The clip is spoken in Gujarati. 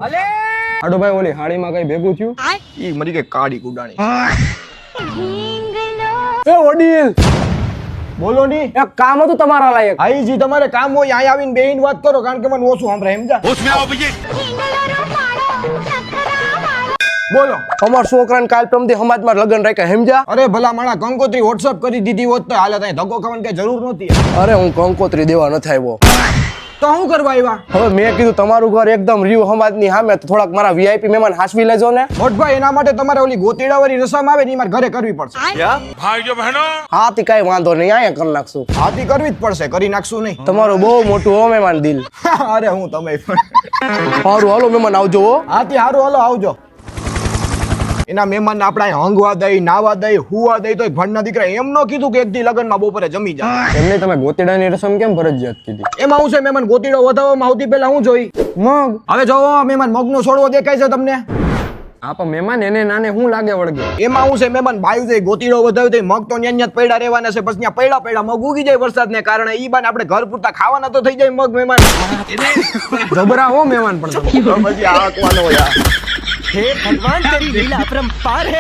અલે આડો ભાઈ ઓલી હાડીમાં કઈ ભેગું થયું? ઈ મરી ગઈ કાળી કુડાણી. એ વડીલ બોલો ની. એક કામ હતું તમારા લાયક. આઈ જી તમારે કામ હોય અહીં આવીને બેહીને વાત કરો કારણ કે મને ઓછું સંભળાય સમજા. બોલો. અમાર છોકરાને કાલ પ્રમદી સમાજમાં લગ્ન રાખ્યા સમજ્યા? અરે ભલા માણા કંકોત્રી વોટ્સઅપ કરી દીધી હોત તો હાલત અહીં ધક્કો ખાવાની કઈ જરૂર નહોતી. અરે હું કંકોત્રી દેવા નથી આવ્યો. તો હું કરવા આવ્યા? હવે મેં કીધું તમારું ઘર એકદમ રીવ સમાજની સામે તો થોડાક મારા વીઆઈપી મહેમાન હાસવી લેજો ને. મોટભાઈ એના માટે તમારે ઓલી ગોતીડાવાળી રસમ આવે ને ઈ મારે ઘરે કરવી પડશે. હા તી કઈ વાંધો નહીં, અહીંયા કરી નાખશું. હાથી કરવી જ પડશે, કરી નાખશું નહીં. તમારું બહુ મોટું હો મહેમાન દિલ. અરે હું તમે સારું હાલો મહેમાન આવજો હો. હાથી હારું હાલો આવજો. એના મહેમાન આપણે હંગવા દઈ, નાવા દઈ, હુવા દઈ તો ભણના દીકરા એમ ન કીધું કે એક દી લગનમાં બપોરે જમી જાય. એમને તમે ગોતીડાની રસમ કેમ ફરજિયાત કીધી? એમાં હું છે મહેમાન ગોતીડો વધાવવામાં આવતી પહેલા હું જોઈ મગ. હવે જોવો મહેમાન મગનો છોડવો દેખાય છે તમને? આપા મહેમાન એને નાને શું લાગે વળગે? એમાં હું છે મહેમાન બાયું જાય ગોતીડો વધાવી દઈ મગ તો ન્યા જ પડ્યા રહેવાના છે, પછી ત્યાં પડ્યા મગ ઉગી જાય વરસાદને કારણે. ઈ બાને આપણે ઘર પૂરતા ખાવાના તો થઈ જાય મગ મહેમાન. જબરા હો મહેમાન પણ તમે. પછી આ આંકવાનો યાર. हे भगवान तेरी लीला अपरंपार है।